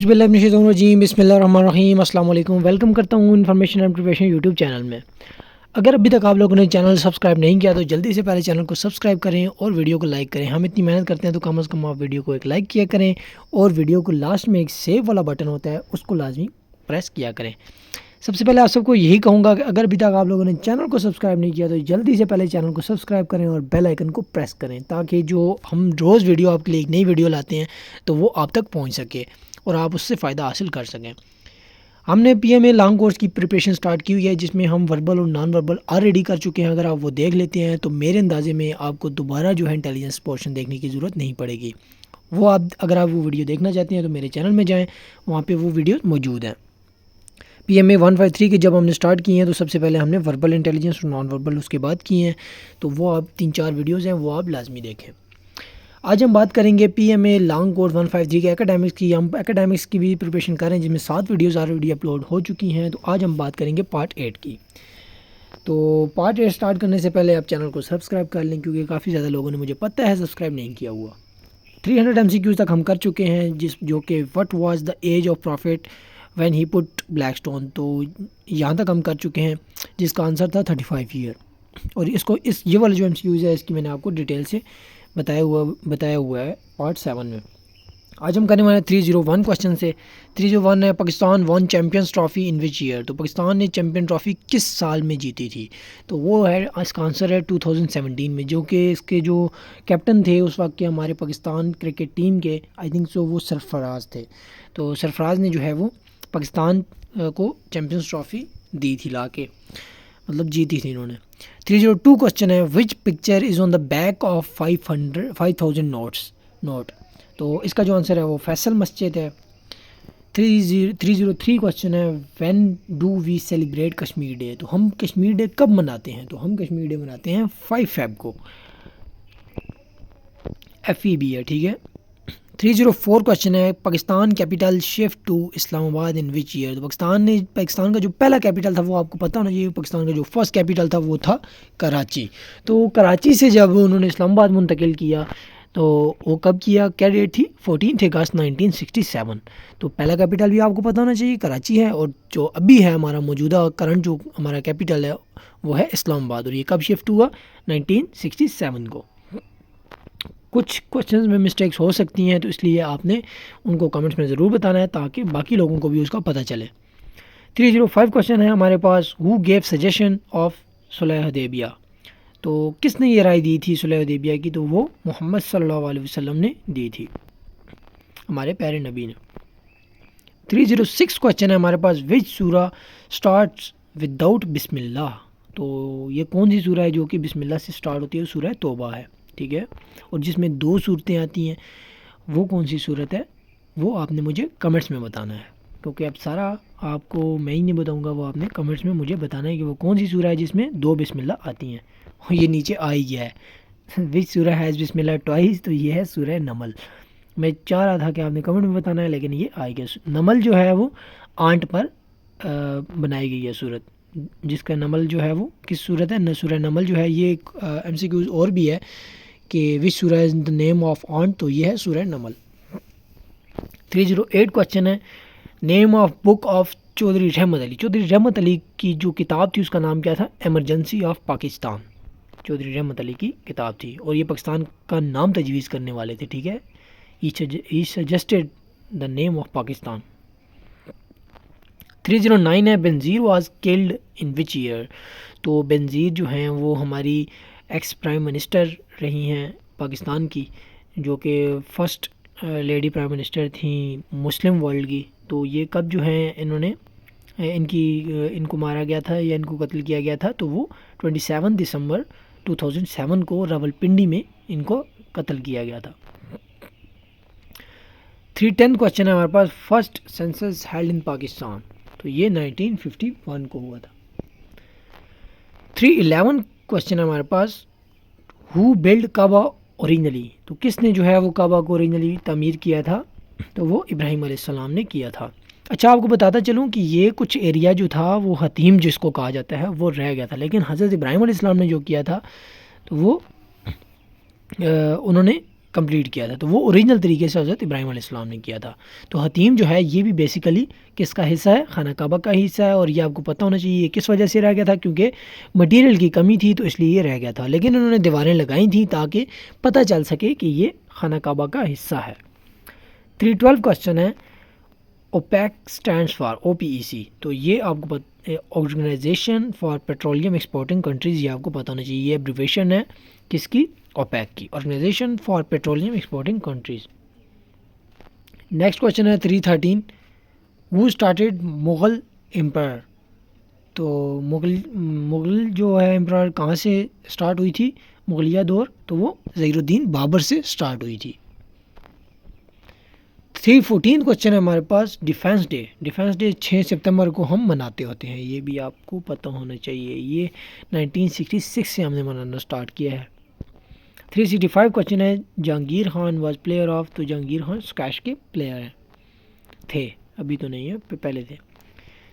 बिस्मिल्लाहिर्रहमानिर्रहीम अस्सलाम वालेकुम। वेलकम करता हूँ information and preparation YouTube channel में। अगर अभी तक आप लोगों ने चैनल सब्सक्राइब नहीं किया तो जल्दी से पहले चैनल को सब्सक्राइब करें और वीडियो को लाइक करें। हम इतनी मेहनत करते हैं तो कम से कम आप वीडियो को एक लाइक किया करें और वीडियो को लास्ट में एक सेव वाला बटन होता है उसको लाजमी प्रेस किया करें। सबसे पहले आप सबको यही कहूँगा कि अगर अभी तक आप लोगों ने चैनल को सब्सक्राइब नहीं किया तो जल्दी से पहले चैनल को सब्सक्राइब करें और बेल आइकन को प्रेस करें ताकि जो हम रोज़ वीडियो आपके लिए एक नई वीडियो लाते हैं तो वो आप तक पहुँच सके और आप उससे फ़ायदा हासिल कर सकें। हमने पीएमए लॉन्ग कोर्स की प्रिपरेशन स्टार्ट की हुई है जिसमें हम वर्बल और नॉन वर्बल ऑलरेडी कर चुके हैं। अगर आप वो देख लेते हैं तो मेरे अंदाजे में आपको दोबारा जो है इंटेलिजेंस पोर्शन देखने की ज़रूरत नहीं पड़ेगी। वो आप अगर आप वो वीडियो देखना चाहते हैं तो मेरे चैनल में जाएँ, वहाँ पर वो वीडियो मौजूद हैं। पीएमए 153 के जब हमने स्टार्ट किए हैं तो सबसे पहले हमने वर्बल इंटेलिजेंस और नॉन वर्बल उसके बाद किए हैं, तो वो आप 3-4 वीडियोज़ हैं वो आप लाजमी देखें। आज हम बात करेंगे पीएमए लॉन्ग कोर्स 153 के एकेडमिक्स की। हम एकेडमिक्स की भी प्रिपरेशन कर रहे हैं जिसमें 7 वीडियोज़ ऑलरेडी अपलोड हो चुकी हैं। तो आज हम बात करेंगे पार्ट 8 की। तो पार्ट 8 स्टार्ट करने से पहले आप चैनल को सब्सक्राइब कर लें क्योंकि काफ़ी ज़्यादा लोगों ने मुझे पता है सब्सक्राइब नहीं किया हुआ। 300 MCQs तक हम कर चुके हैं जो कि what was the age of prophet when he put black stone, तो यहाँ तक हम कर चुके हैं जिसका आंसर था 35 ईयर। और इसको ये वाला जो MCQs है इसकी मैंने आपको डिटेल से बताया हुआ है पार्ट 7 में। आज हम करने वाले हैं 301 क्वेश्चन से। 301 है Pakistan one champions trophy in which year, तो पाकिस्तान ने चैम्पियन ट्रॉफ़ी किस साल में जीती थी। तो वो है इसका आंसर है 2017 में, जो कि इसके जो कैप्टन थे उस वक्त के हमारे पाकिस्तान क्रिकेट टीम के आई थिंक सो वो सरफराज थे। तो सरफराज ने जो है वो पाकिस्तान को चैम्पियंस ट्रॉफ़ी दी थी ला के, मतलब जीती थी इन्होंने। 302 क्वेश्चन है which picture is on the back of 5000 note, तो इसका जो आंसर है वो फैसल मस्जिद है। 303 क्वेश्चन है when do we celebrate Kashmir day, तो हम कश्मीर डे कब मनाते हैं। तो हम कश्मीर डे मनाते हैं 5 फ़रवरी को, FEB है, ठीक है। 304 क्वेश्चन है Pakistan capital shift to Islamabad in which year, तो पाकिस्तान का जो पहला कैपिटल था वो आपको पता होना चाहिए। पाकिस्तान का जो फर्स्ट कैपिटल था वो था कराची। तो कराची से जब उन्होंने इस्लामाबाद मुंतकिल किया तो वो कब किया, क्या डेट थी, 14 अगस्त 1967। तो पहला कैपिटल भी आपको पता होना चाहिए कराची है, और जो अभी है हमारा मौजूदा करंट जो हमारा कैपिटल है वो है इस्लामाबाद। और ये कब शिफ्ट हुआ, 1967 को। कुछ क्वेश्चंस में मिस्टेक्स हो सकती हैं तो इसलिए आपने उनको कमेंट्स में ज़रूर बताना है ताकि बाकी लोगों को भी उसका पता चले। 305 क्वेश्चन है हमारे पास हु गेव सजेशन ऑफ सुलह हुदैबिया, तो किसने ये राय दी थी सुलह हुदैबिया की, तो वो मोहम्मद सल्लल्लाहु अलैहि वसल्लम ने दी थी, हमारे प्यारे नबी ने। 306 क्वेश्चन है हमारे पास विच सूरा स्टार्ट्स विदाउट बिस्मिल्लाह, तो ये कौन सी सूरा है जो कि बिस्मिल्लाह से स्टार्ट होती है, सूरह तौबा है, ठीक है। और जिसमें 2 सूरतें आती हैं वो कौन सी सूरत है वो आपने मुझे कमेंट्स में बताना है, क्योंकि अब सारा आपको मैं ही नहीं बताऊंगा, वो आपने कमेंट्स में मुझे बताना है कि वो कौन सी सूरह है जिसमें 2 बिस्मिल्लाह आती हैं। और ये नीचे आ ही गया है विच सूरह हैज़ बिस्मिल्लाह ट्वाइस, तो ये है सूरह नमल। मैं चाह रहा था कि आपने कमेंट में बताना है लेकिन ये आ गया। नमल जो है वो आंट पर बनाई गई है सूरत, जिसका नमल जो है वो किस सूरत है न, सूरह नमल जो है ये MCQs और भी है कि विच सूरह is the name of ant, तो ये है सूरह नमल। 308 क्वेश्चन है name of book of Chaudhry Rahmat Ali, Chaudhary Rahmat Ali की जो किताब थी उसका नाम क्या था, एमरजेंसी ऑफ पाकिस्तान, चौधरी रहमत अली की किताब थी। और ये पाकिस्तान का नाम तजवीज़ करने वाले थे, ठीक है। He suggested the name of Pakistan. 309 है Benazir was killed in which year, तो बेनज़ीर जो हैं वो हमारी एक्स प्राइम मिनिस्टर रही हैं पाकिस्तान की, जो कि फर्स्ट लेडी प्राइम मिनिस्टर थी मुस्लिम वर्ल्ड की। तो ये कब जो हैं इन्होंने इनको मारा गया था या इनको कत्ल किया गया था, तो वो 27 दिसंबर 2007 को रावलपिंडी में इनको कत्ल किया गया था। 310 क्वेश्चन है हमारे पास first census held in Pakistan, तो ये 1951 को हुआ था। 311 क्वेश्चन है हमारे पास हु बिल्ड काबा ओरिजिनली, तो किसने जो है वो काबा को ओरिजिनली तामीर किया था, तो वो इब्राहिम अलैहिस्सलाम ने किया था। अच्छा आपको बताता चलूँ कि ये कुछ एरिया जो था वो हतीम जिसको कहा जाता है वो रह गया था, लेकिन हज़रत इब्राहिम अलैहिस्सलाम ने जो किया था तो वो उन्होंने कंप्लीट किया था। तो वो ओरिजिनल तरीके से हज़रत इब्राहीम अलैहिस्सलाम ने किया था। तो हतीम जो है ये भी बेसिकली किसका हिस्सा है, खाना काबा का हिस्सा है। और ये आपको पता होना चाहिए ये किस वजह से रह गया था, क्योंकि मटेरियल की कमी थी तो इसलिए ये रह गया था। लेकिन उन्होंने दीवारें लगाई थी ताकि पता चल सके कि ये खाना काबा का हिस्सा है। 312 क्वेश्चन है, ओपेक स्टैंड्स फॉर OPEC। तो ये आपको organisation for petroleum exporting countries, ये आपको पता होना चाहिए। ये एब्रिवेशन है किसकी, ओपेक की, organisation for petroleum exporting countries. Next question है 313, हु स्टार्टेड मुग़ल एम्पायर। तो मुग़ल जो है एम्पायर कहाँ से स्टार्ट हुई थी, मुग़लिया दौर, तो वो ज़हीरुद्दीन बाबर से स्टार्ट हुई थी। 314 क्वेश्चन है हमारे पास, डिफेंस डे। डिफेंस डे 6 सितंबर को हम मनाते होते हैं, ये भी आपको पता होना चाहिए। ये 1966 से हमने मनाना स्टार्ट किया है। 365 क्वेश्चन है, Jahangir Khan was player of. तो जहांगीर खान स्क्वैश के प्लेयर हैं, थे, अभी तो नहीं है, पहले थे।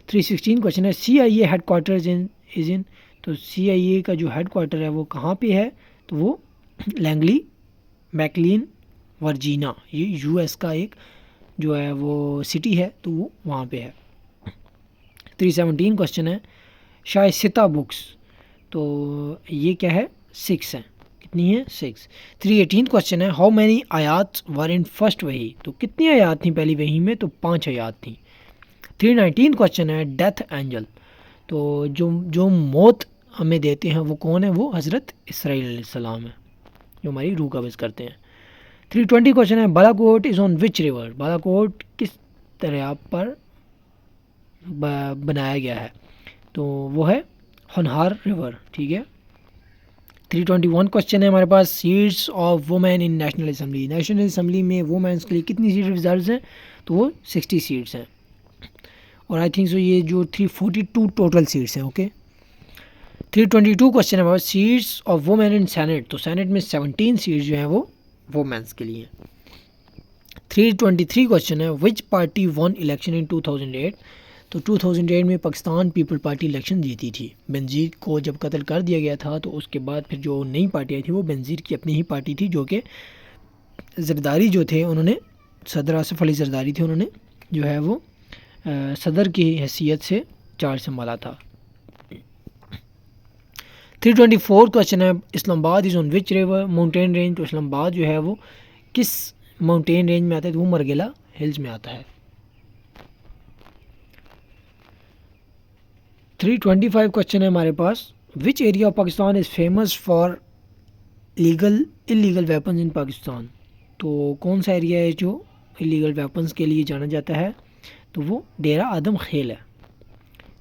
316 क्वेश्चन है, CIA head quarters is in. तो CIA का जो हेड क्वार्टर है वो कहाँ पे है, तो वो लैंगली मैकलीन वर्जीना, ये US का एक जो है वो सिटी है, तो वो वहाँ पे है। 317 क्वेश्चन है, शाइस्ता बुक्स। तो ये क्या है, 6 है, कितनी है, 6। 318 क्वेश्चन है, हाउ मैनी आयात वर इन फर्स्ट वही। तो कितनी आयात थी पहली वही में, तो 5 आयात थी। 319 क्वेश्चन है, डेथ एंजल। तो जो मौत हमें देते हैं वो कौन है, वो हज़रत इसराइल अलैहिस्सलाम है, जो हमारी रूह कब्ज़ करते हैं। 320 क्वेश्चन है, Balakot is on which river. Balakot किस दरिया पर बनाया गया है, तो वो है होनहार रिवर, ठीक है। 321 क्वेश्चन है हमारे पास, seats of women in national assembly. National assembly में वुमेन्स के लिए कितनी सीट रिजर्व हैं, तो वो 60 सीट्स हैं। और आई थिंक सो ये जो 342 टोटल सीट्स हैं, ओके। 322 क्वेश्चन है हमारे पास, seats of women in senate. तो सेनेट में 17 सीट्स जो हैं वो वुमेन्स के लिए। 323 क्वेश्चन है, विच पार्टी वन इलेक्शन इन 2008। तो 2008 में पाकिस्तान पीपल पार्टी इलेक्शन जीती थी। बेनज़ीर को जब कत्ल कर दिया गया था तो उसके बाद फिर जो नई पार्टी आई थी वो बेनज़ीर की अपनी ही पार्टी थी, जो कि जरदारी जो थे उन्होंने, सदर आसिफ अली जरदारी थे, उन्होंने जो है वो सदर की हैसियत से चार्ज संभाला था। 324 क्वेश्चन है, Islamabad is on which river mountain range. तो इस्लामाबाद जो है वो किस माउंटेन रेंज में आता है, तो वो मरगिला हिल्स में आता है। 325 क्वेश्चन है हमारे पास, which area of Pakistan is famous for illegal weapons in Pakistan. तो कौन सा एरिया है जो इलीगल वेपन्स के लिए जाना जाता है, तो वो डेरा आदम खेल है।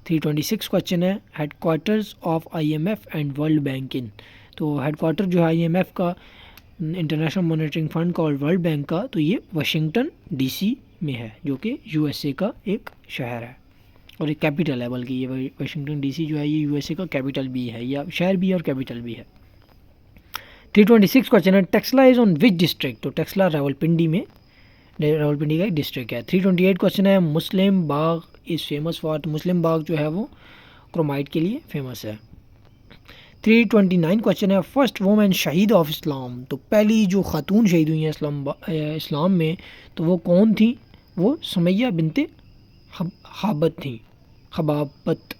326 क्वेश्चन है, headquarters of IMF and world bank in. तो हेड क्वार्टर जो है IMF का, इंटरनेशनल मॉनेटरी फंड का और वर्ल्ड बैंक का, तो ये वाशिंगटन DC में है, जो कि USA का एक शहर है और एक कैपिटल है। बल्कि ये वाशिंगटन DC जो है ये USA का कैपिटल भी है, या शहर भी है और कैपिटल भी है। 326 क्वेश्चन है, Taxila is on which district. तो टेक्सला रावलपिंडी का एक डिस्ट्रिक्ट है। 328 क्वेश्चन है, मुस्लिम बाग इज़ फेमस फॉर। तो मुस्लिम बाग जो है वो क्रोमाइट के लिए फेमस है। 329 क्वेश्चन है, फर्स्ट वुमेन शहीद ऑफ इस्लाम। तो पहली जो खातून शहीद हुई हैं इस्लाम में, तो वो कौन थी, वो सुमैया बिनते खबाबत।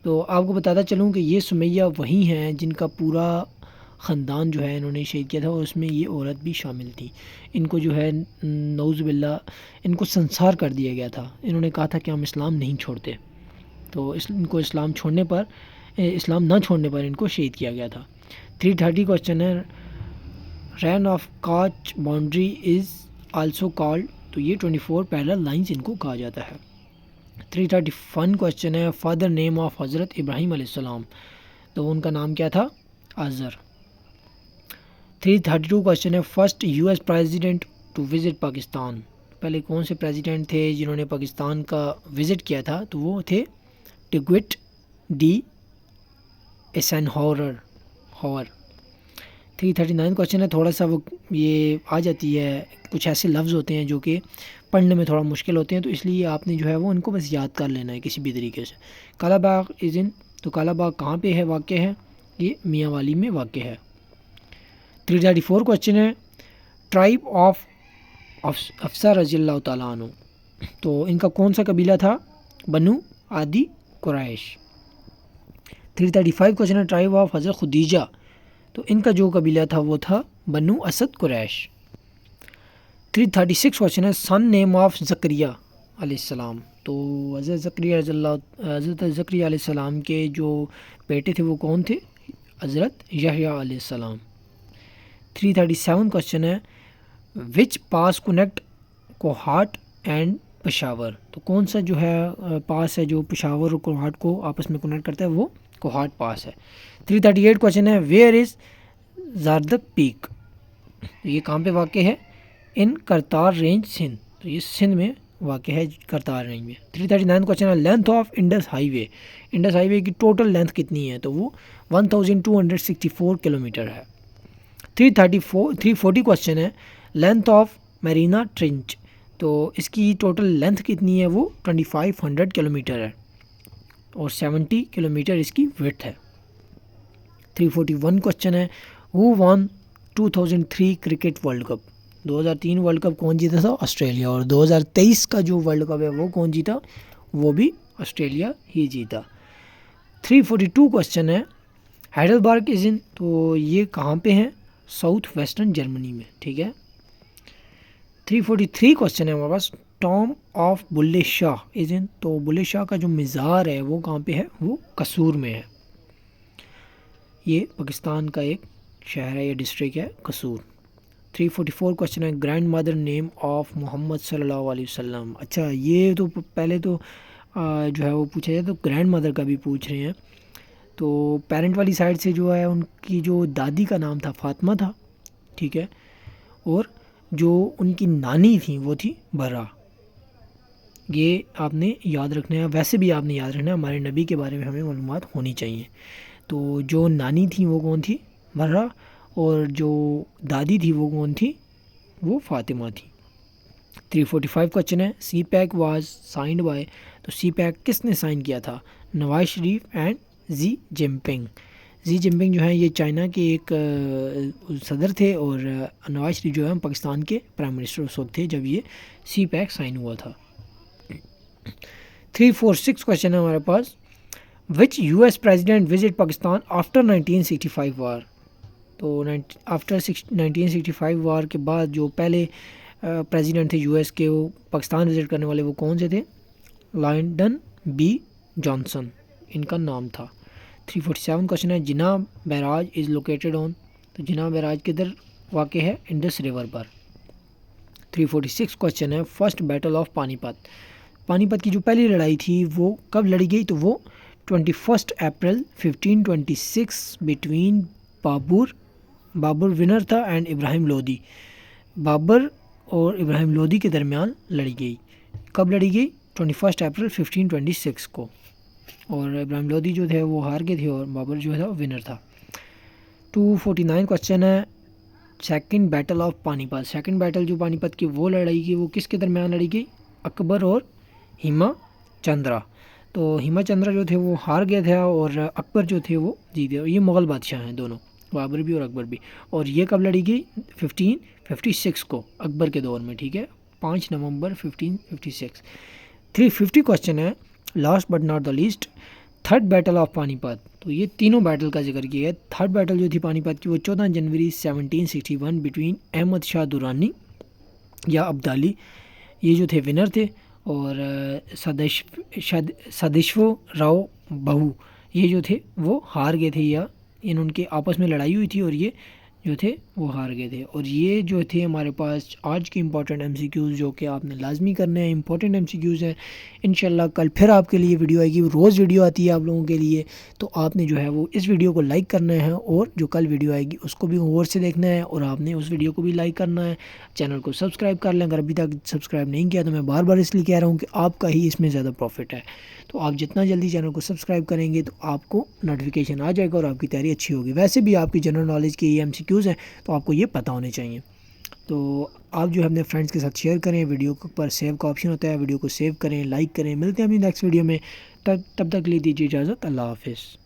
तो आपको बताता चलूँ कि ये सुमैया वही हैं जिनका पूरा ख़ानदान जो है इन्होंने शहीद किया था, और उसमें ये औरत भी शामिल थी। इनको जो है नऊज़ बिल्ला, इनको संसार कर दिया गया था। इन्होंने कहा था कि हम इस्लाम नहीं छोड़ते, तो इनको इस्लाम ना छोड़ने पर इनको शहीद किया गया था। 330 क्वेश्चन है, रैन ऑफ काच बाउंड्री इज़ आल्सो कॉल्ड। तो ये 24 पैरेलल लाइंस इनको कहा जाता है। 331 क्वेश्चन है, फादर नेम ऑफ हज़रत इब्राहीम अलैहिस्सलाम। तो उनका नाम क्या था, आज़र। 332 क्वेश्चन है, first US president to visit Pakistan. पहले कौन से प्रेसिडेंट थे जिन्होंने पाकिस्तान का विज़िट किया था, तो वो थे टिग्विट डी एसेनहॉवर। 339 क्वेश्चन है, थोड़ा सा वो ये आ जाती है, कुछ ऐसे लफ्ज़ होते हैं जो कि पढ़ने में थोड़ा मुश्किल होते हैं, तो इसलिए आपने जो है वो उनको बस याद कर लेना है किसी भी तरीके से। काला बाग इज़ इन। तो काला बाग कहाँ पे है, वाक़या है, ये मियाँ वाली में वाक़या है। 334 क्वेश्चन है, ट्राइब ऑफ अफसा रज़ियल्लाहु ताला अन्हु, तो इनका कौन सा कबीला था? बनु आदि कुरैश। 335 क्वेश्चन है ट्राइब ऑफ हज़रत खुदीजा, तो इनका जो कबीला था वो था बनु असद कुरैश। 336 क्वेश्चन है सन नेम ऑफ ज़करिया अलैहिस्सलाम, तो हज़रत ज़करिया अलैहिस्सलाम के जो बेटे थे वो कौन थे? हज़रत यहया अलैहिस्सलाम। 337 क्वेश्चन है विच पास कनेक्ट कोहाट एंड पेशावर, तो कौन सा जो है पास है जो पेशावर और कोहाट को आपस में कनेक्ट करता है? वो कोहाट पास है। 338 क्वेश्चन है वेयर इज़ ज़ारदक पीक, तो ये कहाँ पे वाक़ है? इन करतार रेंज सिंध, तो ये सिंध में वाक़ है, करतार रेंज में। 339 क्वेश्चन है length of Indus highway, Indus highway की टोटल लेंथ कितनी है? तो वो 1264 किलोमीटर है। 340 क्वेश्चन है लेंथ ऑफ मरीना ट्रेंच, तो इसकी टोटल लेंथ कितनी है? वो 2500 किलोमीटर है और 70 किलोमीटर इसकी विड्थ है। 341 क्वेश्चन है who one 2003 cricket world cup, 2003 world cup कौन जीता था? ऑस्ट्रेलिया। और 2023 का जो वर्ल्ड कप है वो कौन जीता? वो भी ऑस्ट्रेलिया ही जीता। 342 क्वेश्चन है हाइडेलबर्ग इज इन, तो ये कहाँ पे है? साउथ वेस्टर्न जर्मनी में, ठीक है। 343 क्वेश्चन है हमारे पास tomb of Bulleh Shah is in, तो बुल्ले शाह का जो मज़ार है वो कहाँ पे है? वो कसूर में है, ये पाकिस्तान का एक शहर है या डिस्ट्रिक्ट है कसूर। 344 क्वेश्चन है grand mother name of Muhammad सल्लल्लाहु अलैहि वसल्लम, अच्छा ये तो पहले तो जो है वो पूछा जाए, तो ग्रैंड मदर का भी पूछ रहे हैं। तो पेरेंट वाली साइड से जो है उनकी जो दादी का नाम था फातिमा था, ठीक है, और जो उनकी नानी थी वो थी बरा। ये आपने याद रखना है, वैसे भी आपने याद रखना है, हमारे नबी के बारे में हमें मालूमात होनी चाहिए। तो जो नानी थी वो कौन थी? बरा, और जो दादी थी वो कौन थी? वो फातिमा थी। 345 क्वेश्चन है CPEC was signed by, तो सी पैक किसने साइन किया था? Nawaz Sharif and Xi Jinping. Xi Jinping जो है ये चाइना के एक सदर थे और नवाज शरीफ जो है पाकिस्तान के प्राइम मिनिस्टर उस वक्त थे जब ये सी पैक साइन हुआ था। 346 क्वेश्चन है हमारे पास which US president visit Pakistan after 1965 war, तो आफ्टर 1965 वार के बाद जो पहले प्रेसिडेंट थे यूएस के वो पाकिस्तान विजिट करने वाले वो कौन से थे? लायडन बी जॉनसन इनका नाम था। 347 क्वेश्चन है जिना बैराज इज़ लोकेटेड ऑन, तो जिना बैराज किधर वाक़ है? इंडस रिवर पर। 346 क्वेश्चन है first battle of Panipat, Panipat की जो पहली लड़ाई थी वो कब लड़ी गई? तो वो 21 अप्रैल 1526 बिटवीन बाबर विनर था एंड इब्राहिम लोदी, बाबर और इब्राहिम लोदी के दरमियान लड़ी गई। कब लड़ी गई? 21 अप्रैल 1526 को, और इब्राहिम लोदी जो थे वो हार गए थे और बाबर जो था विनर था। 249 क्वेश्चन है second battle of Panipat, second battle जो पानीपत की वो लड़ाई की वो किसके दरमियान लड़ी गई? अकबर और हिमा चंद्रा, तो हिमा चंद्रा जो थे वो हार गए थे और अकबर जो थे वो जीते। ये मुग़ल बादशाह हैं दोनों, बाबर भी और अकबर भी, और ये कब लड़ी गई? 1556 को अकबर के दौर में, ठीक है, 5 नवंबर 1556। 350 क्वेश्चन है last but not the least third battle of Panipat, तो ये तीनों बैटल का जिक्र किया है। थर्ड बैटल जो थी पानीपत की वो 14 जनवरी 1761 बिटवीन अहमद शाह दुरानी या अब्दाली, ये जो थे विनर थे, और सदेशव राव बहू ये जो थे वो हार गए थे, या इन उनके आपस में लड़ाई हुई थी और ये जो थे वो हार गए थे। और ये जो थे हमारे पास आज के इंपॉर्टेंट एमसीक्यूज़ जो कि आपने लाजमी करने हैं, इंपॉर्टेंट एमसीक्यूज़ हैं। इंशाल्लाह कल फिर आपके लिए वीडियो आएगी, रोज़ वीडियो आती है आप लोगों के लिए, तो आपने जो है वो इस वीडियो को लाइक करना है और जो कल वीडियो आएगी उसको भी गौर से देखना है और आपने उस वीडियो को भी लाइक करना है। चैनल को सब्सक्राइब कर लें, अगर अभी तक सब्सक्राइब नहीं किया तो मैं बार बार इसलिए कह रहा हूँ कि आपका ही इसमें ज़्यादा प्रॉफिट है। तो आप जितना जल्दी चैनल को सब्सक्राइब करेंगे तो आपको नोटिफिकेशन आ जाएगा और आपकी तैयारी अच्छी होगी। वैसे भी आपकी जनरल नॉलेज के ये एमसीक्यूज़ हैं तो आपको ये पता होने चाहिए। तो आप जो है अपने फ्रेंड्स के साथ शेयर करें, वीडियो पर सेव का ऑप्शन होता है, वीडियो को सेव करें, लाइक करें। मिलते हैं अभी नेक्स्ट वीडियो में, तब तक ले दीजिए इजाज़त। अल्लाह हाफ़िज़।